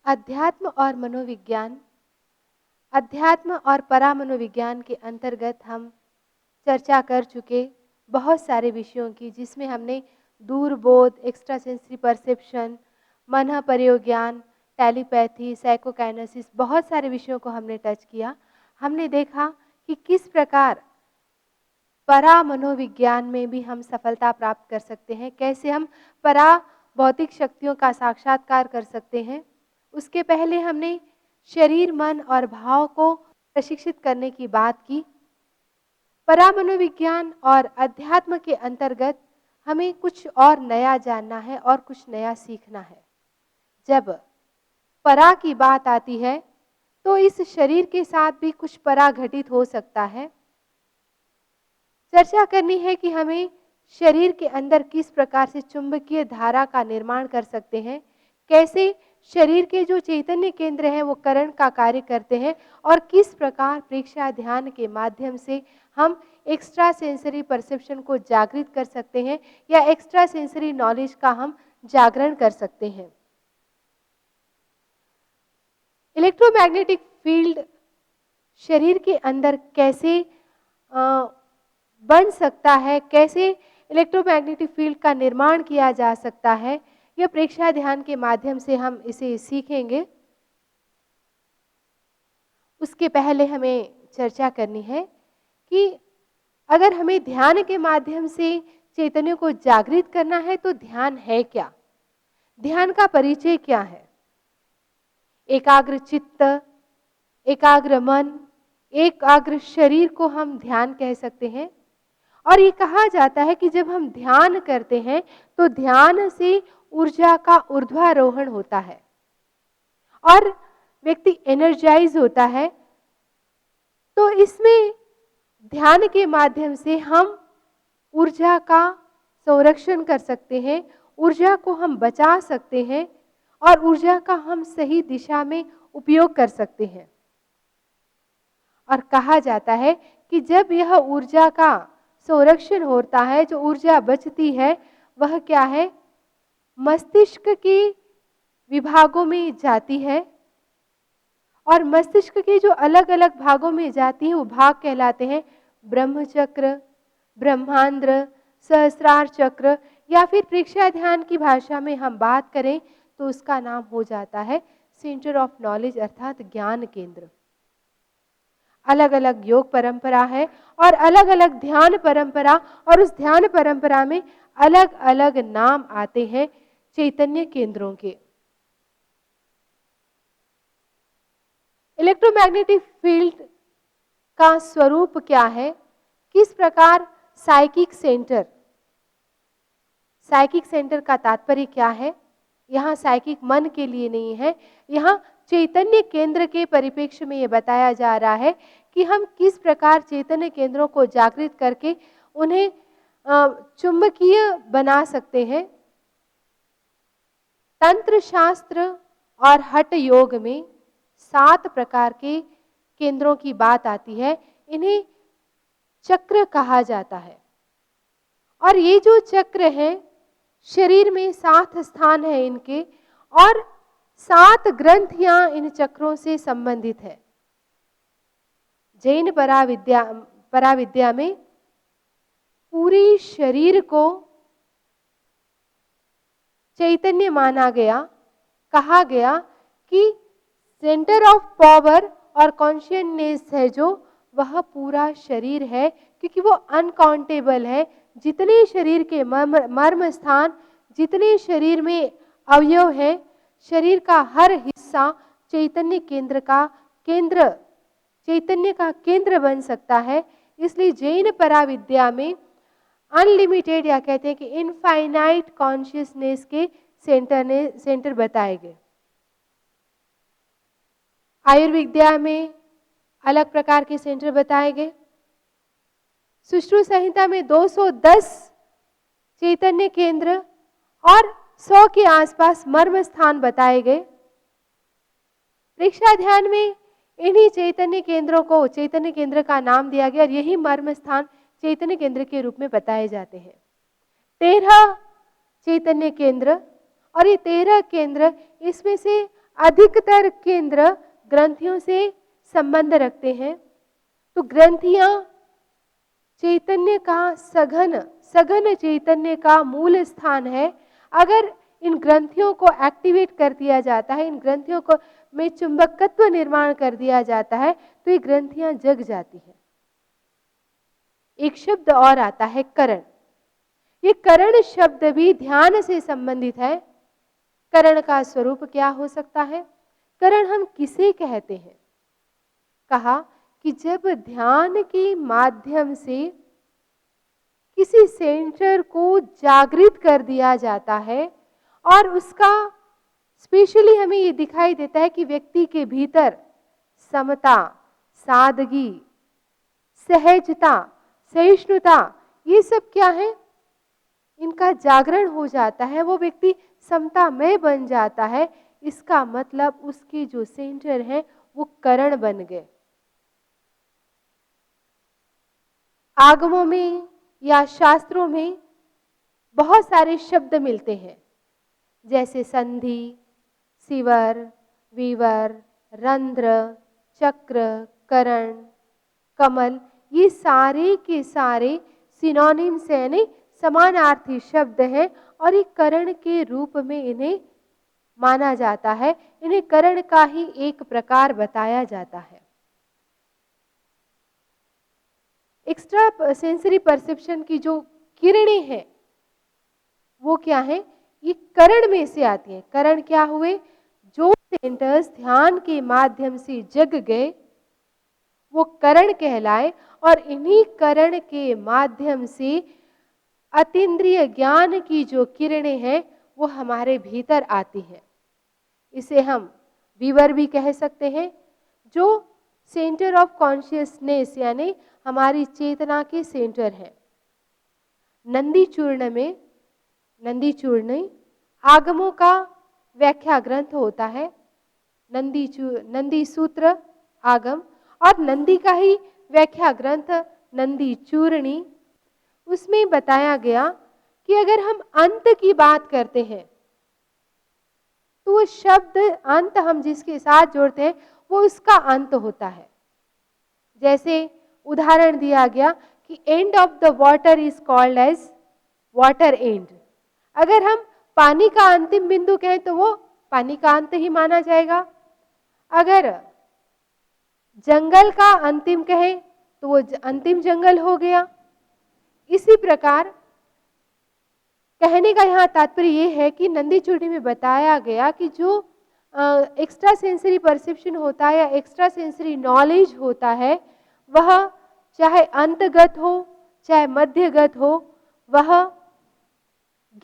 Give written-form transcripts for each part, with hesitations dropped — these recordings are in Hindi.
अध्यात्म और मनोविज्ञान, अध्यात्म और परामनोविज्ञान के अंतर्गत हम चर्चा कर चुके बहुत सारे विषयों की, जिसमें हमने दूरबोध, एक्स्ट्रा सेंसरी परसेप्शन, मन प्रयोज्ञान, टेलीपैथी, साइकोकाइनेसिस, बहुत सारे विषयों को हमने टच किया। हमने देखा कि किस प्रकार परामनोविज्ञान में भी हम सफलता प्राप्त कर सकते हैं, कैसे हम परा भौतिक शक्तियों का साक्षात्कार कर सकते हैं। उसके पहले हमने शरीर, मन और भाव को प्रशिक्षित करने की बात की। परामनोविज्ञान और अध्यात्म के अंतर्गत हमें कुछ और नया जानना है और कुछ नया सीखना है। जब परा की बात आती है तो इस शरीर के साथ भी कुछ परा घटित हो सकता है। चर्चा करनी है कि हमें शरीर के अंदर किस प्रकार से चुंबकीय धारा का निर्माण कर सकते हैं, कैसे शरीर के जो चैतन्य केंद्र हैं वो करंट का कार्य करते हैं और किस प्रकार प्रेक्षा ध्यान के माध्यम से हम एक्स्ट्रा सेंसरी परसेप्शन को जागृत कर सकते हैं या एक्स्ट्रा सेंसरी नॉलेज का हम जागरण कर सकते हैं। इलेक्ट्रोमैग्नेटिक फील्ड शरीर के अंदर कैसे बन सकता है, कैसे इलेक्ट्रोमैग्नेटिक फील्ड का निर्माण किया जा सकता है, यह प्रेक्षा ध्यान के माध्यम से हम इसे सीखेंगे। उसके पहले हमें चर्चा करनी है कि अगर हमें ध्यान के माध्यम से चैतन्य को जागृत करना है तो ध्यान है क्या, ध्यान का परिचय क्या है। एकाग्र चित्त, एकाग्र मन, एकाग्र शरीर को हम ध्यान कह सकते हैं। और ये कहा जाता है कि जब हम ध्यान करते हैं तो ध्यान से ऊर्जा का ऊर्ध्वारोहण होता है और व्यक्ति एनर्जाइज होता है। तो इसमें ध्यान के माध्यम से हम ऊर्जा का संरक्षण कर सकते हैं, ऊर्जा को हम बचा सकते हैं और ऊर्जा का हम सही दिशा में उपयोग कर सकते हैं। और कहा जाता है कि जब यह ऊर्जा का संरक्षण होता है, जो ऊर्जा बचती है वह क्या है, मस्तिष्क के विभागों में जाती है और मस्तिष्क के जो अलग अलग भागों में जाती है वो भाग कहलाते हैं ब्रह्मचक्र, ब्रह्मांड्र, सहस्रार चक्र, या फिर प्रेक्षा ध्यान की भाषा में हम बात करें तो उसका नाम हो जाता है सेंटर ऑफ नॉलेज अर्थात ज्ञान केंद्र। अलग अलग योग परंपरा है और अलग अलग ध्यान परंपरा, और उस ध्यान परंपरा में अलग अलग नाम आते हैं चैतन्य केंद्रों के। इलेक्ट्रोमैग्नेटिक फील्ड का स्वरूप क्या है, किस प्रकार साइकिक सेंटर का तात्पर्य क्या है। यहाँ साइकिक मन के लिए नहीं है, यहाँ चैतन्य केंद्र के परिप्रेक्ष्य में ये बताया जा रहा है कि हम किस प्रकार चैतन्य केंद्रों को जागृत करके उन्हें चुंबकीय बना सकते हैं। तंत्र शास्त्र और हठ योग में 7 प्रकार के केंद्रों की बात आती है, इन्हें चक्र कहा जाता है। और ये जो चक्र है शरीर में 7 स्थान है इनके और 7 ग्रंथियां इन चक्रों से संबंधित है। जैन पराविद्या में पूरे शरीर को चैतन्य माना गया, कहा गया कि सेंटर ऑफ पावर और कॉन्शियसनेस है जो वह पूरा शरीर है, क्योंकि वो अनकाउंटेबल है। जितने शरीर के मर्म स्थान, जितने शरीर में अवयव है, शरीर का हर हिस्सा चैतन्य का केंद्र बन सकता है। इसलिए जैन पराविद्या में अनलिमिटेड या कहते हैं कि इनफाइनाइट कॉन्शियसनेस के सेंटर बताए गए। आयुर्विद्या में अलग प्रकार के सेंटर बताए गए। सुश्रुत संहिता में 210 चैतन्य केंद्र और 100 के आसपास मर्म स्थान बताए गए। प्रेक्षा ध्यान में इन्हीं चैतन्य केंद्रों को चैतन्य केंद्र का नाम दिया गया और यही मर्म स्थान चैतन्य केंद्र के रूप में बताए जाते हैं। 13 चैतन्य केंद्र, और ये 13 केंद्र, इसमें से अधिकतर केंद्र ग्रंथियों से संबंध रखते हैं। तो ग्रंथियां चैतन्य का सघन चैतन्य का मूल स्थान है। अगर इन ग्रंथियों को एक्टिवेट कर दिया जाता है, इन ग्रंथियों को में चुंबकत्व निर्माण कर दिया जाता है, तो ये ग्रंथियां जग जाती हैं। एक शब्द और आता है करण। ये करण शब्द भी ध्यान से संबंधित है। करण का स्वरूप क्या हो सकता है? करण हम किसे कहते हैं? कहा कि जब ध्यान के माध्यम से किसी सेंटर को जागृत कर दिया जाता है और उसका स्पेशली हमें ये दिखाई देता है कि व्यक्ति के भीतर समता, सादगी, सहजता, सहिष्णुता, ये सब क्या है? इनका जागरण हो जाता है। वो व्यक्ति समतामय बन जाता है। इसका मतलब उसके जो सेंटर हैं वो करण बन गए। आगमों में या शास्त्रों में बहुत सारे शब्द मिलते हैं, जैसे संधि, सिवर, विवर, रंध्र, चक्र, करण, कमल। ये सारे के सारे सिनोनिम्स यानी समानार्थी शब्द हैं और ये करण के रूप में इन्हें माना जाता है। इन्हें करण का ही एक प्रकार बताया जाता है। एक्स्ट्रा सेंसरी परसेप्शन की जो किरणें हैं वो क्या है? ये करण में से आती हैं। करण क्या हुए? जो सेंटर्स ध्यान के माध्यम से जग गए वो करण कहलाए और इन्हीं करण के माध्यम से अतीन्द्रिय ज्ञान की जो किरणें हैं वो हमारे भीतर आती हैं। इसे हम विवर भी कह सकते हैं, जो सेंटर ऑफ कॉन्शियसनेस यानी हमारी चेतना के सेंटर है। नंदी चूर्ण आगमों का व्याख्या ग्रंथ होता है। नंदी सूत्र आगम और नंदी का ही व्याख्या ग्रंथ नंदी चूर्णी। उसमें बताया गया कि अगर हम अंत की बात करते हैं तो वो शब्द अंत हम जिसके साथ जोड़ते हैं वो उसका अंत होता है। जैसे उदाहरण दिया गया कि end of the water is called as water end. अगर हम पानी का अंतिम बिंदु कहें तो वो पानी का अंत ही माना जाएगा। अगर जंगल का अंतिम कहें तो वो अंतिम जंगल हो गया। इसी प्रकार कहने का यहाँ तात्पर्य ये है कि नंदी चूड़ी में बताया गया कि जो एक्स्ट्रा सेंसरी परसेप्शन होता है या एक्स्ट्रा सेंसरी नॉलेज होता है वह चाहे अंतगत हो चाहे मध्यगत हो, वह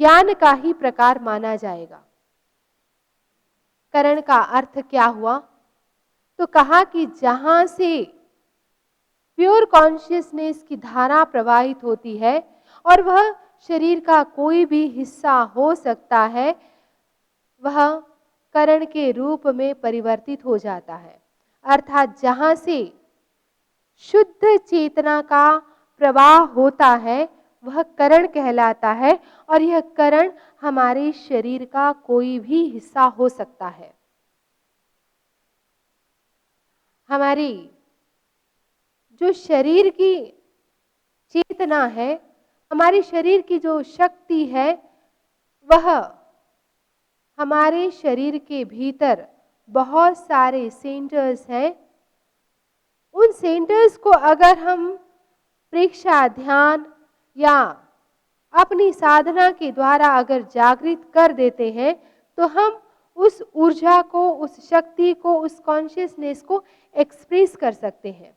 ज्ञान का ही प्रकार माना जाएगा। करण का अर्थ क्या हुआ? तो कहा कि जहां से प्योर कॉन्शियसनेस की धारा प्रवाहित होती है और वह शरीर का कोई भी हिस्सा हो सकता है, वह करण के रूप में परिवर्तित हो जाता है। अर्थात जहां से शुद्ध चेतना का प्रवाह होता है वह करण कहलाता है और यह करण हमारे शरीर का कोई भी हिस्सा हो सकता है। हमारी जो शरीर की चेतना है, हमारे शरीर की जो शक्ति है, वह हमारे शरीर के भीतर बहुत सारे सेंटर्स हैं। उन सेंटर्स को अगर हम प्रेक्षा ध्यान या अपनी साधना के द्वारा अगर जागृत कर देते हैं तो हम उस ऊर्जा को, उस शक्ति को, उस कॉन्शियसनेस को एक्सप्रेस कर सकते हैं।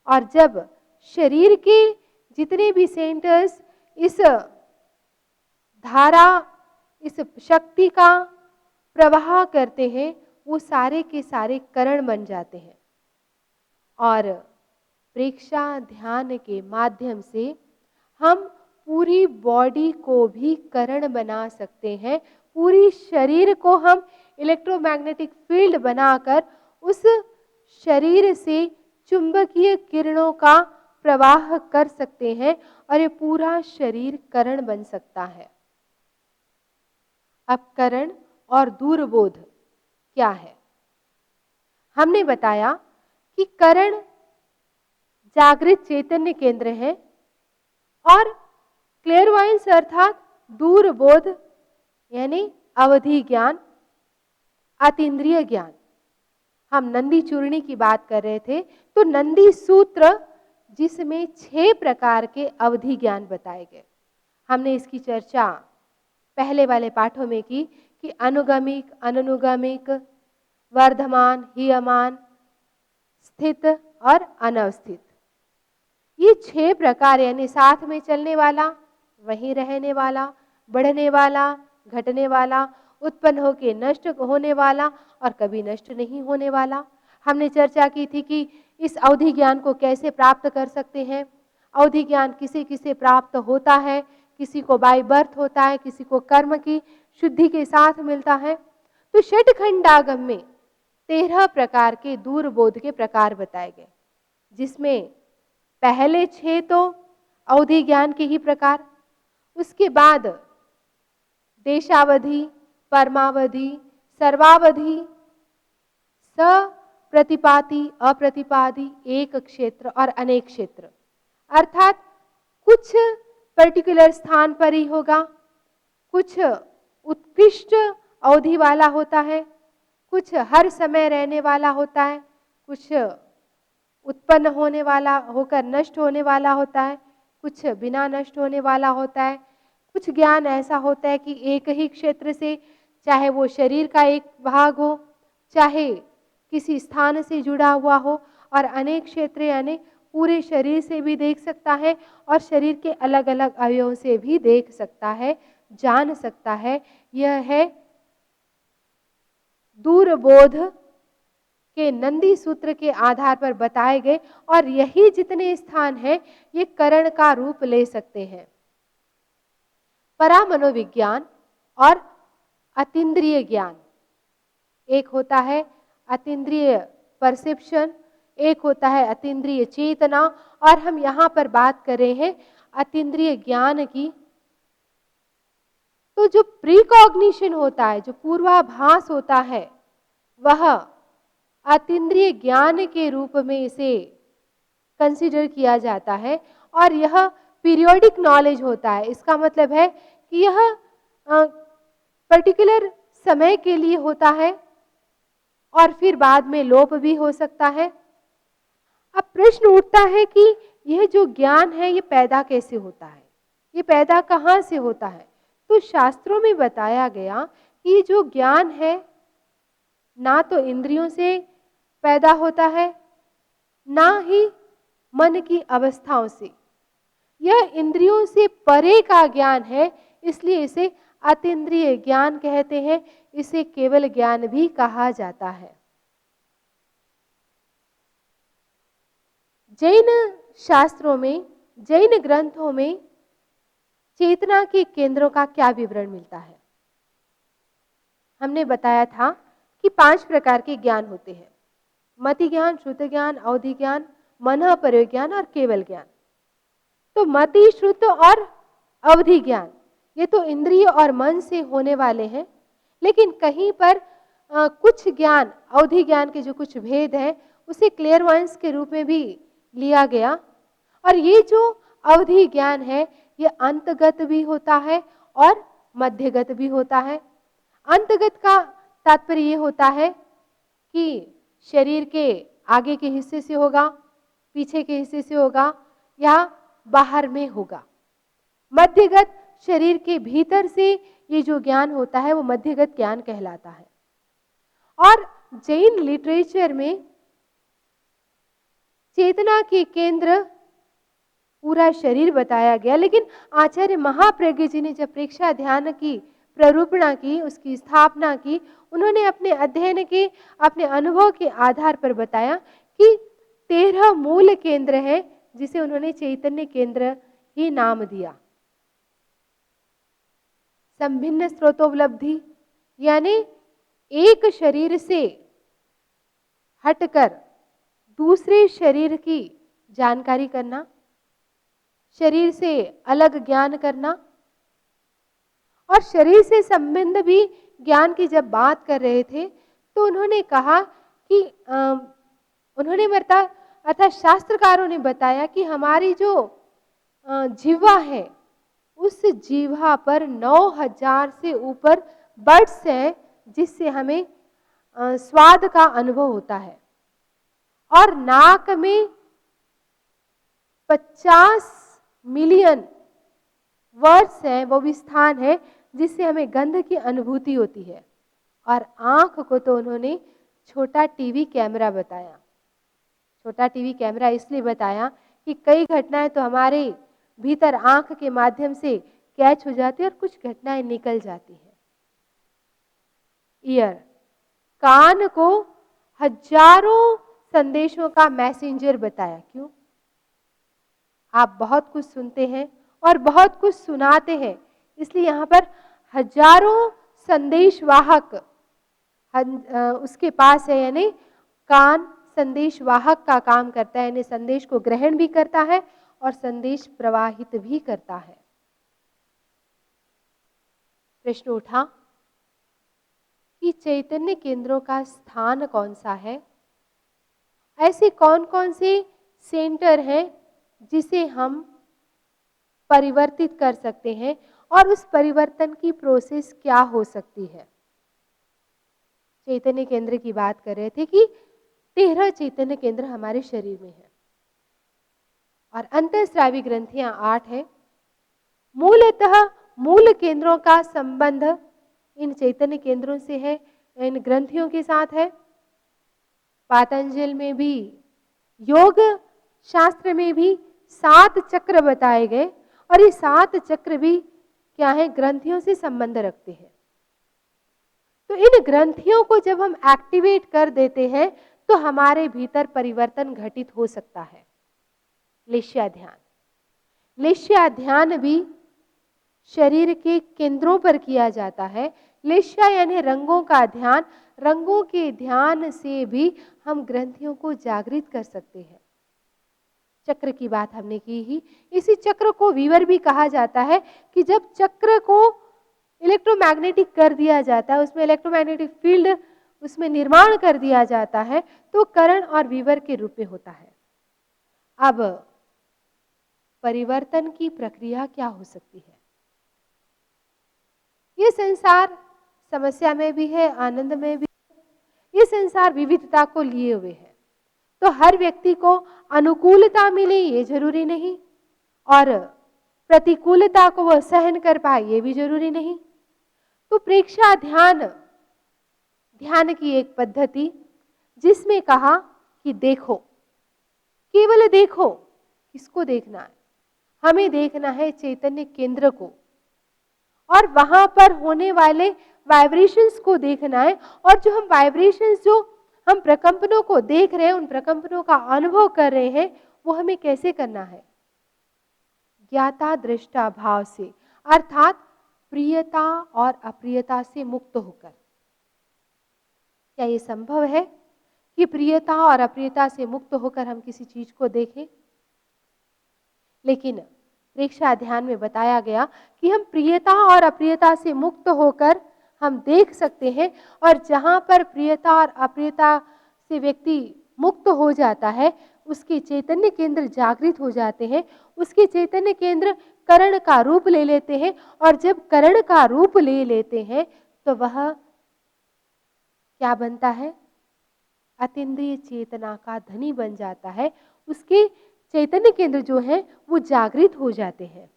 और जब शरीर के जितने भी सेंटर्स इस धारा, इस शक्ति का प्रवाह करते हैं, वो सारे के सारे करण बन जाते हैं। और प्रेक्षा ध्यान के माध्यम से हम पूरी बॉडी को भी करण बना सकते हैं। पूरी शरीर को हम इलेक्ट्रोमैग्नेटिक फील्ड बनाकर उस शरीर से चुंबकीय किरणों का प्रवाह कर सकते हैं और ये पूरा शरीर करण बन सकता है। अब करण और दूरबोध क्या है? हमने बताया कि करण जागृत चैतन्य केंद्र है और क्लेयरवायंस अर्थात दूर बोध यानी अवधि ज्ञान, अतीन्द्रिय ज्ञान। हम नंदी चूर्णी की बात कर रहे थे, तो नंदी सूत्र जिसमें 6 प्रकार के अवधि ज्ञान बताए गए। हमने इसकी चर्चा पहले वाले पाठों में की कि अनुगमिक, अनुनुगमिक, वर्धमान, हीयमान, स्थित और अनवस्थित। ये 6 प्रकार यानी साथ में चलने वाला, वहीं रहने वाला, बढ़ने वाला, घटने वाला, उत्पन्न होकर नष्ट होने वाला और कभी नष्ट नहीं होने वाला। हमने चर्चा की थी कि इस अवधि ज्ञान को कैसे प्राप्त कर सकते हैं। अवधि ज्ञान किसे किसे प्राप्त होता है, किसी को बाय बर्थ होता है, किसी को कर्म की शुद्धि के साथ मिलता है। तो षटखंडागम में 13 प्रकार के दूर बोध के प्रकार बताए गए, जिसमें पहले 6 तो अवधि ज्ञान के ही प्रकार, उसके बाद देशावधि, परमावधि, सर्वावधि, सप्रतिपाती, अप्रतिपादी, एक क्षेत्र और अनेक क्षेत्र। अर्थात कुछ पर्टिकुलर स्थान पर ही होगा, कुछ उत्कृष्ट अवधि वाला होता है, कुछ हर समय रहने वाला होता है, कुछ उत्पन्न होने वाला होकर नष्ट होने वाला होता है, कुछ बिना नष्ट होने वाला होता है। कुछ ज्ञान ऐसा होता है कि एक ही क्षेत्र से, चाहे वो शरीर का एक भाग हो, चाहे किसी स्थान से जुड़ा हुआ हो, और अनेक क्षेत्र यानी पूरे शरीर से भी देख सकता है और शरीर के अलग अलग अवयवों से भी देख सकता है, जान सकता है। यह है दूरबोध के नंदी सूत्र के आधार पर बताए गए, और यही जितने स्थान हैं ये करण का रूप ले सकते हैं। परामनोविज्ञान और अतीन्द्रिय ज्ञान, एक होता है अतीन्द्रिय परसेप्शन, एक होता है अतीन्द्रिय चेतना, और हम यहाँ पर बात कर रहे हैं अतीन्द्रिय ज्ञान की। तो जो प्रीकॉग्निशन होता है, जो पूर्वाभास होता है, वह अतीन्द्रिय ज्ञान के रूप में इसे कंसीडर किया जाता है, और यह पीरियोडिक नॉलेज होता है। इसका मतलब है कि यह पर्टिकुलर समय के लिए होता है और फिर बाद में लोप भी हो सकता है। अब प्रश्न उठता है कि यह जो ज्ञान है ये पैदा कैसे होता है, ये पैदा कहाँ से होता है? तो शास्त्रों में बताया गया कि जो ज्ञान है ना तो इंद्रियों से पैदा होता है, ना ही मन की अवस्थाओं से। यह इंद्रियों से परे का ज्ञान है, इसलिए इसे अतीन्द्रिय ज्ञान कहते हैं। इसे केवल ज्ञान भी कहा जाता है। जैन शास्त्रों में, जैन ग्रंथों में चेतना के केंद्रों का क्या विवरण मिलता है? हमने बताया था कि 5 प्रकार के ज्ञान होते हैं: मति ज्ञान, श्रुत ज्ञान, अवधि ज्ञान, मन प्रयोग ज्ञान और केवल ज्ञान। तो मति, श्रुत और अवधि ज्ञान ये तो इंद्रिय और मन से होने वाले हैं, लेकिन कहीं पर कुछ ज्ञान, अवधि ज्ञान के जो कुछ भेद हैं उसे क्लेयरवायंस के रूप में भी लिया गया। और ये जो अवधि ज्ञान है ये अंतगत भी होता है और मध्यगत भी होता है। अंतगत का तात्पर्य ये होता है कि शरीर के आगे के हिस्से से होगा, पीछे के हिस्से से होगा या बाहर में होगा। मध्यगत शरीर के भीतर से ये जो ज्ञान होता है वो मध्यगत ज्ञान कहलाता है। और जैन लिटरेचर में चेतना के केंद्र पूरा शरीर बताया गया, लेकिन आचार्य महाप्रज्ञ जी ने जब प्रेक्षा ध्यान की प्ररूपणा की, उसकी स्थापना की, उन्होंने अपने अध्ययन के, अपने अनुभव के आधार पर बताया कि 13 मूल केंद्र हैं, जिसे उन्होंने चैतन्य केंद्र ही नाम दिया। संभिन्न स्रोतोपलब्धि यानी एक शरीर से हटकर दूसरे शरीर की जानकारी करना, शरीर से अलग ज्ञान करना। और शरीर से संबंध भी ज्ञान की जब बात कर रहे थे तो उन्होंने कहा कि उन्होंने अर्थात शास्त्रकारों ने बताया कि हमारी जो जिह्वा है, उस जिह्वा पर 9000 से ऊपर बर्ड्स हैं, जिससे हमें स्वाद का अनुभव होता है। और नाक में 50 मिलियन वर्ड्स हैं, वो भी स्थान है जिससे हमें गंध की अनुभूति होती है। और आंख को तो उन्होंने छोटा टीवी कैमरा बताया। छोटा टीवी कैमरा इसलिए बताया कि कई घटनाएं तो हमारे भीतर आंख के माध्यम से कैच हो जाती है और कुछ घटनाएं निकल जाती हैं। ईयर, कान को हजारों संदेशों का मैसेंजर बताया। क्यों? आप बहुत कुछ सुनते हैं और बहुत कुछ सुनाते हैं, इसलिए यहाँ पर हजारों संदेश वाहक उसके पास है, यानी कान संदेश वाहक का काम करता है, यानी संदेश को ग्रहण भी करता है और संदेश प्रवाहित भी करता है। प्रश्न उठा कि चैतन्य केंद्रों का स्थान कौन सा है? ऐसे कौन कौन से सेंटर हैं जिसे हम परिवर्तित कर सकते हैं और उस परिवर्तन की प्रोसेस क्या हो सकती है? चैतन्य केंद्र की बात कर रहे थे कि 13 चैतन्य केंद्र हमारे शरीर में है और अंतःस्रावी ग्रंथियां 8 है। मूलतः मूल केंद्रों का संबंध इन चैतन्य केंद्रों से है, इन ग्रंथियों के साथ है। पातंजल में भी, योग शास्त्र में भी 7 चक्र बताए गए और ये 7 चक्र भी क्या है? ग्रंथियों से संबंध रखते हैं। तो इन ग्रंथियों को जब हम एक्टिवेट कर देते हैं तो हमारे भीतर परिवर्तन घटित हो सकता है। लेश्या ध्यान, लेश्या ध्यान भी शरीर के केंद्रों पर किया जाता है। लेश्या यानी रंगों का ध्यान, रंगों के ध्यान से भी हम ग्रंथियों को जागृत कर सकते हैं। चक्र की बात हमने की ही, इसी चक्र को वीवर भी कहा जाता है कि जब चक्र को इलेक्ट्रोमैग्नेटिक कर दिया जाता है, उसमें इलेक्ट्रोमैग्नेटिक फील्ड उसमें निर्माण कर दिया जाता है, तो करण और वीवर के रूप में होता है। अब परिवर्तन की प्रक्रिया क्या हो सकती है? ये संसार समस्या में भी है, आनंद में भी है। ये संसार विविधता को लिए हुए है, तो हर व्यक्ति को अनुकूलता मिले ये जरूरी नहीं, और प्रतिकूलता को वह सहन कर पाए ये भी जरूरी नहीं। तो प्रेक्षा ध्यान, ध्यान की एक पद्धति जिसमें कहा कि देखो, केवल देखो। किसको देखना है? हमें देखना है चैतन्य केंद्र को, और वहां पर होने वाले वाइब्रेशंस को देखना है। और जो हम वाइब्रेशंस, जो हम प्रकंपनों को देख रहे हैं, उन प्रकंपनों का अनुभव कर रहे हैं, वो हमें कैसे करना है? ज्ञाता दृष्टा भाव से, अर्थात प्रियता और अप्रियता से मुक्त होकर। क्या ये संभव है कि प्रियता और अप्रियता से मुक्त होकर हम किसी चीज को देखें? लेकिन प्रेक्षा ध्यान में बताया गया कि हम प्रियता और अप्रियता से मुक्त होकर हम देख सकते हैं, और जहां पर प्रियता और अप्रियता से व्यक्ति मुक्त हो जाता है, उसके चैतन्य केंद्र जागृत हो जाते हैं। उसके चैतन्य केंद्र करण का रूप ले लेते हैं, और जब करण का रूप ले लेते हैं तो वह क्या बनता है? अतीन्द्रिय चेतना का धनी बन जाता है। उसके चैतन्य केंद्र जो है वो जागृत हो जाते हैं।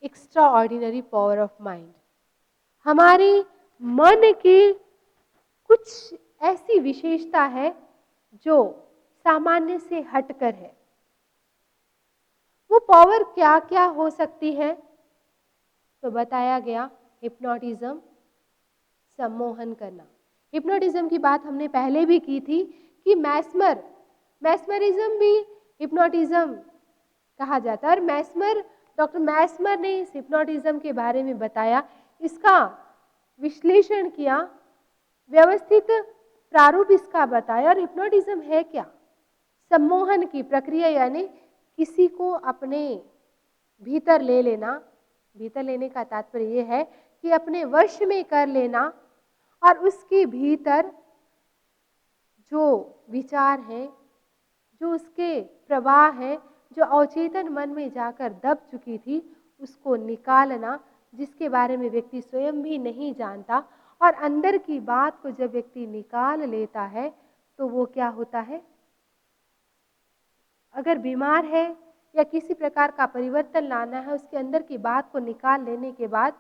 Extra ordinary power of mind, हमारे मन की कुछ ऐसी विशेषता है जो सामान्य से हटकर है। वो पावर क्या क्या हो सकती है? तो बताया गया हिप्नोटिज्म, सम्मोहन करना। हिप्नोटिज्म की बात हमने पहले भी की थी कि मैस्मरिज्म भी हिप्नोटिज्म कहा जाता है। और डॉक्टर मैस्मर ने इस हिप्नोटिज्म के बारे में बताया, इसका विश्लेषण किया, व्यवस्थित प्रारूप इसका बताया। और हिप्नोटिज्म है क्या? सम्मोहन की प्रक्रिया, यानी किसी को अपने भीतर ले लेना। भीतर लेने का तात्पर्य यह है कि अपने वश में कर लेना, और उसके भीतर जो विचार हैं, जो उसके प्रवाह हैं, जो अवचेतन मन में जाकर दब चुकी थी, उसको निकालना, जिसके बारे में व्यक्ति स्वयं भी नहीं जानता। और अंदर की बात को जब व्यक्ति निकाल लेता है तो वो क्या होता है, अगर बीमार है या किसी प्रकार का परिवर्तन लाना है, उसके अंदर की बात को निकाल लेने के बाद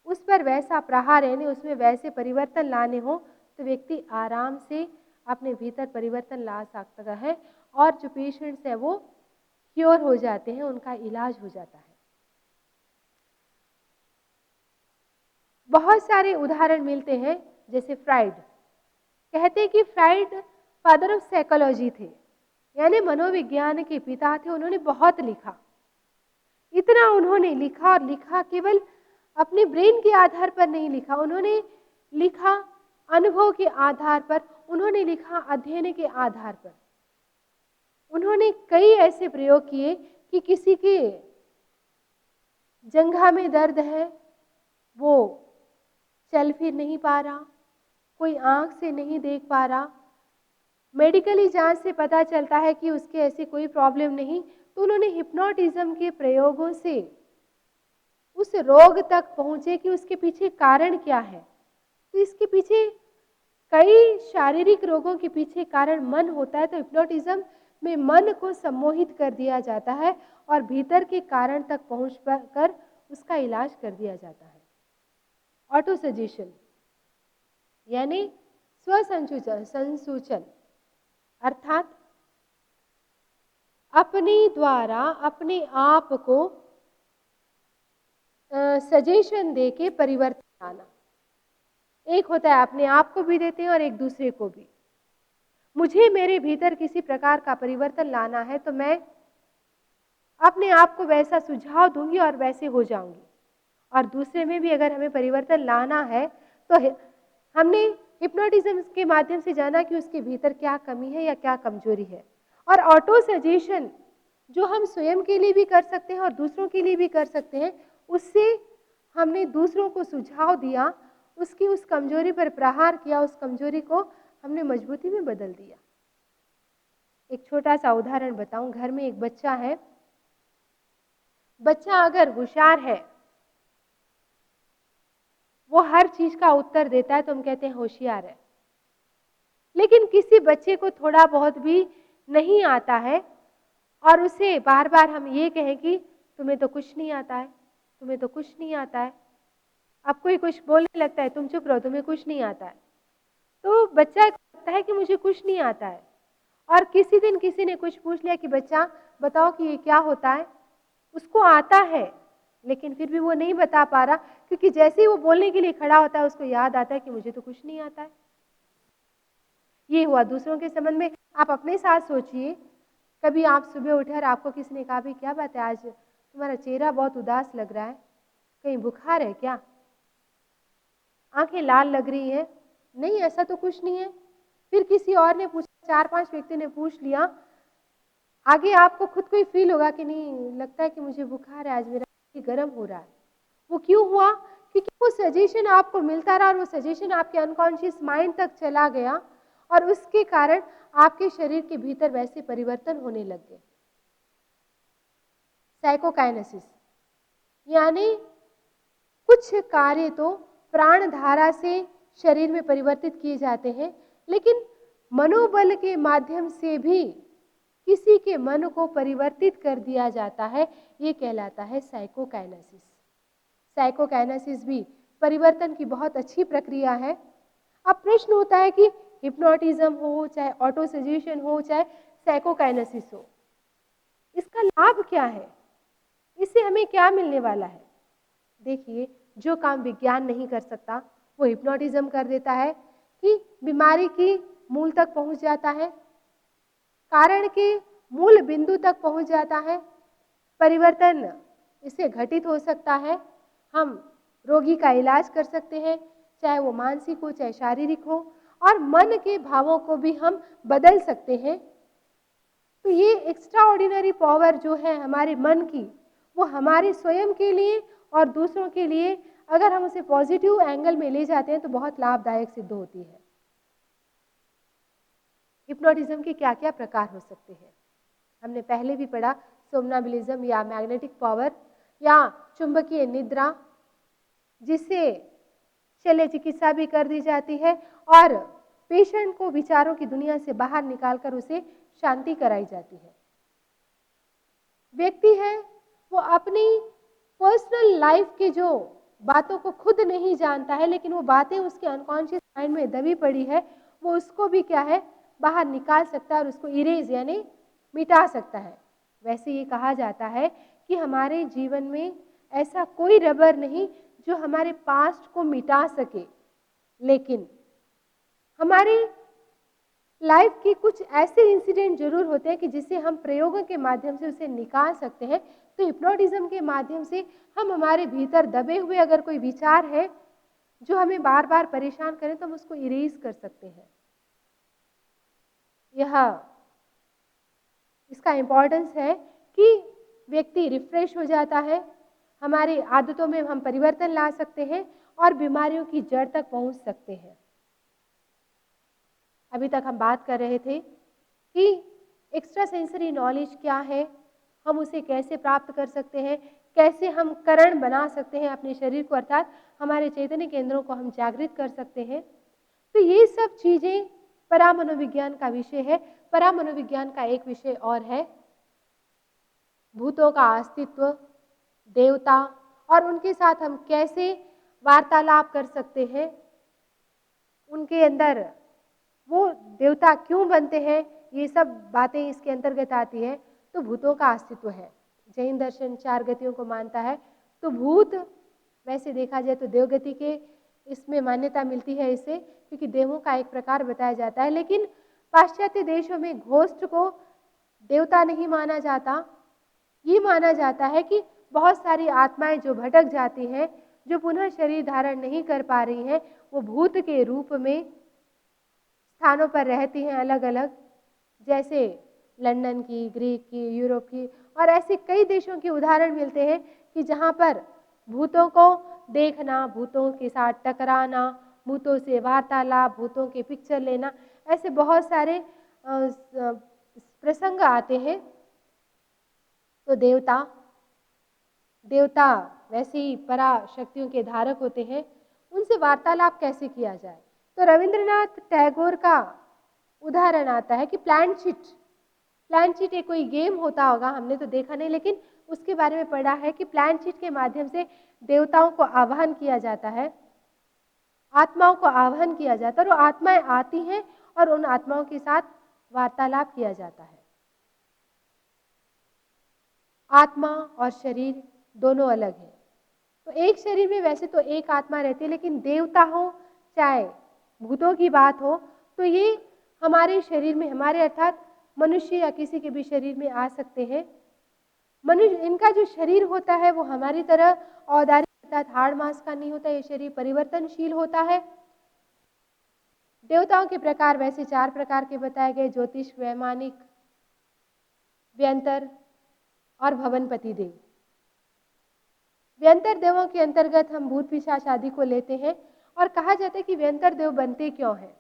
उस पर वैसा प्रहार यानी उसमें वैसे परिवर्तन लाने हो तो व्यक्ति आराम से अपने भीतर परिवर्तन ला सकता है और जो पेशेंट्स है वो क्योर हो जाते हैं, उनका इलाज हो जाता है। बहुत सारे उदाहरण मिलते हैं, जैसे फ्राइड कहते हैं कि फ्राइड फादर ऑफ साइकोलॉजी थे, यानी मनोविज्ञान के पिता थे। उन्होंने बहुत लिखा, इतना उन्होंने लिखा और लिखा केवल अपने ब्रेन के आधार पर नहीं लिखा, उन्होंने लिखा अनुभव के आधार पर, उन्होंने लिखा अध्ययन के आधार पर। उन्होंने कई ऐसे प्रयोग किए कि किसी के जंघा में दर्द है, वो चल फिर नहीं पा रहा, कोई आंख से नहीं देख पा रहा, मेडिकली जांच से पता चलता है कि उसके ऐसी कोई प्रॉब्लम नहीं, तो उन्होंने हिप्नोटिज्म के प्रयोगों से उस रोग तक पहुंचे कि उसके पीछे कारण क्या है। तो इसके पीछे कई शारीरिक रोगों के पीछे कारण मन होता है, तो हिप्नोटिज्म में मन को सम्मोहित कर दिया जाता है और भीतर के कारण तक पहुंच कर उसका इलाज कर दिया जाता है। ऑटो सजेशन यानी संसूचन अर्थात अपने द्वारा अपने आप को सजेशन देके परिवर्तन लाना। एक होता है अपने आप को भी देते हैं और एक दूसरे को भी। मुझे मेरे भीतर किसी प्रकार का परिवर्तन लाना है तो मैं अपने आप को वैसा सुझाव दूंगी और वैसे हो जाऊंगी, और दूसरे में भी अगर हमें परिवर्तन लाना है तो हमने हिप्नोटिज्म के माध्यम से जाना कि उसके भीतर क्या कमी है या क्या कमजोरी है। और ऑटो सजेशन जो हम स्वयं के लिए भी कर सकते हैं और दूसरों के लिए भी कर सकते हैं, उससे हमने दूसरों को सुझाव दिया, उसकी उस कमजोरी पर प्रहार किया, उस कमजोरी को हमने मजबूती में बदल दिया। एक छोटा सा उदाहरण बताऊं, घर में एक बच्चा है, बच्चा अगर होशियार है, वो हर चीज का उत्तर देता है तो हम कहते हैं होशियार है। लेकिन किसी बच्चे को थोड़ा बहुत भी नहीं आता है और उसे बार बार हम ये कहें कि तुम्हें तो कुछ नहीं आता है, तुम्हें तो कुछ नहीं आता है, अब कोई कुछ बोलने लगता है, तुम चुप रहो, तुम्हें कुछ नहीं आता है, तो बच्चा कहता है कि मुझे कुछ नहीं आता है। और किसी दिन किसी ने कुछ पूछ लिया कि बच्चा बताओ कि ये क्या होता है, उसको आता है लेकिन फिर भी वो नहीं बता पा रहा, क्योंकि जैसे ही वो बोलने के लिए खड़ा होता है उसको याद आता है कि मुझे तो कुछ नहीं आता है। ये हुआ दूसरों के संबंध में। आप अपने साथ सोचिए, कभी आप सुबह उठे और आपको किसी ने कहा भी क्या बात है, आज तुम्हारा चेहरा बहुत उदास लग रहा है, कहीं बुखार है क्या, आंखें लाल लग रही है, नहीं ऐसा तो कुछ नहीं है। फिर किसी और ने पूछा, 4-5 व्यक्ति ने पूछ लिया, आगे आपको खुद को ही फील होगा कि नहीं, लगता है कि मुझे बुखार है, आज मेरा गर्म हो रहा है। वो क्यों हुआ? क्योंकि वो सजेशन आपको मिलता रहा और वो सजेशन आपके अनकॉन्शियस माइंड तक चला गया और उसके कारण आपके शरीर के भीतर वैसे परिवर्तन होने लग गए। साइकोकाइनेसिस यानी कुछ कार्य तो प्राण धारा से शरीर में परिवर्तित किए जाते हैं, लेकिन मनोबल के माध्यम से भी किसी के मन को परिवर्तित कर दिया जाता है, ये कहलाता है साइकोकाइनेसिस। साइकोकाइनेसिस भी परिवर्तन की बहुत अच्छी प्रक्रिया है। अब प्रश्न होता है कि हिप्नोटिज्म हो, चाहे ऑटो सजेशन हो, चाहे साइकोकाइनेसिस हो, इसका लाभ क्या है, इससे हमें क्या मिलने वाला है? देखिए, जो काम विज्ञान नहीं कर सकता वो हिप्नोटिज्म कर देता है कि बीमारी की मूल तक पहुंच जाता है, कारण के मूल बिंदु तक पहुंच जाता है, परिवर्तन इससे घटित हो सकता है, हम रोगी का इलाज कर सकते हैं, चाहे वो मानसिक हो चाहे शारीरिक हो, और मन के भावों को भी हम बदल सकते हैं। तो ये एक्स्ट्रा ऑर्डिनरी पावर जो है हमारे मन की, वो हमारे स्वयं के लिए और दूसरों के लिए अगर हम उसे पॉजिटिव एंगल में ले जाते हैं तो बहुत लाभदायक सिद्ध होती है। हिप्नोटिज्म के क्या क्या प्रकार हो सकते हैं? हमने पहले भी पढ़ा, सोमनाम्बुलिज्म या मैग्नेटिक पावर या चुंबकीय निद्रा, जिससे शल्य चिकित्सा भी कर दी जाती है और पेशेंट को विचारों की दुनिया से बाहर निकालकर उसे शांति कराई जाती है। व्यक्ति है वो अपनी पर्सनल लाइफ की जो बातों को खुद नहीं जानता है, लेकिन वो बातें उसके अनकॉन्शियस माइंड में दबी पड़ी है, वो उसको भी क्या है बाहर निकाल सकता है और उसको इरेज यानी मिटा सकता है। वैसे ये कहा जाता है कि हमारे जीवन में ऐसा कोई रबर नहीं जो हमारे पास्ट को मिटा सके, लेकिन हमारे लाइफ की कुछ ऐसे इंसिडेंट जरूर होते हैं कि जिससे हम प्रयोगों के माध्यम से उसे निकाल सकते हैं। तो हिप्नोटिज्म के माध्यम से हम हमारे भीतर दबे हुए अगर कोई विचार है जो हमें बार बार परेशान करें तो हम उसको इरेज कर सकते हैं। यह इसका इम्पोर्टेंस है कि व्यक्ति रिफ्रेश हो जाता है, हमारी आदतों में हम परिवर्तन ला सकते हैं और बीमारियों की जड़ तक पहुंच सकते हैं। अभी तक हम बात कर रहे थे कि एक्स्ट्रा सेंसरी नॉलेज क्या है, हम उसे कैसे प्राप्त कर सकते हैं, कैसे हम करण बना सकते हैं अपने शरीर को, अर्थात हमारे चैतन्य केंद्रों को हम जागृत कर सकते हैं। तो ये सब चीजें परामनोविज्ञान का विषय है। परामनोविज्ञान का एक विषय और है भूतों का अस्तित्व, देवता और उनके साथ हम कैसे वार्तालाप कर सकते हैं, उनके अंदर वो देवता क्यों बनते हैं, ये सब बातें इसके अंतर्गत आती है। तो भूतों का अस्तित्व है। जैन दर्शन 4 गतियों को मानता है, तो भूत वैसे देखा जाए तो देवगति के इसमें मान्यता मिलती है इसे, क्योंकि देवों का एक प्रकार बताया जाता है। लेकिन पाश्चात्य देशों में घोस्ट को देवता नहीं माना जाता, ये माना जाता है कि बहुत सारी आत्माएं जो भटक जाती हैं, जो पुनः शरीर धारण नहीं कर पा रही हैं, वो भूत के रूप में स्थानों पर रहती हैं अलग अलग, जैसे लंदन की, ग्रीक की, यूरोप की, और ऐसे कई देशों के उदाहरण मिलते हैं कि जहाँ पर भूतों को देखना, भूतों के साथ टकराना, भूतों से वार्तालाप, भूतों के पिक्चर लेना, ऐसे बहुत सारे प्रसंग आते हैं। तो देवता वैसे ही पराशक्तियों के धारक होते हैं, उनसे वार्तालाप कैसे किया जाए? तो रविंद्रनाथ टैगोर का उदाहरण आता है कि प्लान शीट एक कोई गेम होता होगा, हमने तो देखा नहीं, लेकिन उसके बारे में पढ़ा है कि प्लान शीट के माध्यम से देवताओं को आह्वान किया जाता है, आत्माओं को आह्वान किया जाता है और आत्माएं आती हैं और उन आत्माओं के साथ वार्तालाप किया जाता है। आत्मा और शरीर दोनों अलग है। तो एक शरीर में वैसे तो एक आत्मा रहती है, लेकिन देवता हो चाहे भूतों की बात हो, तो ये हमारे शरीर में, हमारे अर्थात मनुष्य या किसी के भी शरीर में आ सकते हैं। मनुष्य, इनका जो शरीर होता है वो हमारी तरह औदारी अर्थात हाड़ मांस का नहीं होता, ये शरीर परिवर्तनशील होता है। देवताओं के प्रकार वैसे 4 प्रकार के बताए गए, ज्योतिष, वैमानिक, व्यंतर और भवनपति देव। व्यंतर देवों के अंतर्गत हम भूत पिशाच आदि को लेते हैं और कहा जाता है कि व्यंतर देव बनते क्यों हैं?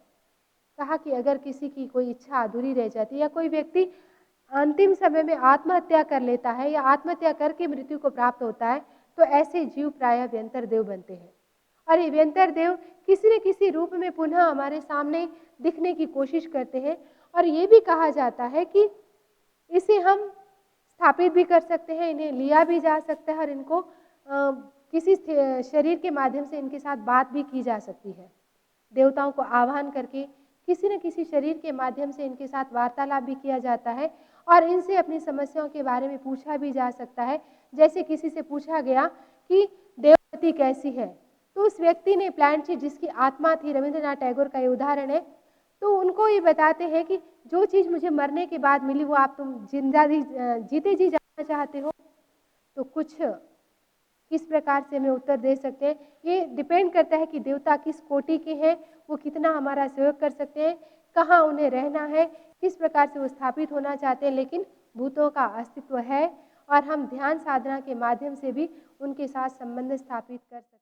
कहा कि अगर किसी की कोई इच्छा अधूरी रह जाती है या कोई व्यक्ति अंतिम समय में आत्महत्या कर लेता है या आत्महत्या करके मृत्यु को प्राप्त होता है, तो ऐसे जीव प्रायः व्यंतर देव बनते हैं। और ये व्यंतर देव किसी न किसी रूप में पुनः हमारे सामने दिखने की कोशिश करते हैं और ये भी कहा जाता है कि इसे हम स्थापित भी कर सकते हैं, इन्हें लिया भी जा सकता है और इनको किसी शरीर के माध्यम से इनके साथ बात भी की जा सकती है। देवताओं को आह्वान करके किसी न किसी शरीर के माध्यम से इनके साथ वार्तालाप भी किया जाता है और इनसे अपनी समस्याओं के बारे में पूछा भी जा सकता है। जैसे किसी से पूछा गया कि देवगति कैसी है, तो उस व्यक्ति ने प्लान शीट, जिसकी आत्मा थी, रविंद्रनाथ टैगोर का ये उदाहरण है, तो उनको ये बताते हैं कि जो चीज़ मुझे मरने के बाद मिली वो आप तुम जीते जी जानना चाहते हो, तो कुछ किस प्रकार से हमें उत्तर दे सकते हैं। ये डिपेंड करता है कि देवता किस कोटि के हैं, वो कितना हमारा सहयोग कर सकते हैं, कहाँ उन्हें रहना है, किस प्रकार से वो स्थापित होना चाहते हैं। लेकिन भूतों का अस्तित्व है और हम ध्यान साधना के माध्यम से भी उनके साथ संबंध स्थापित कर सकते हैं।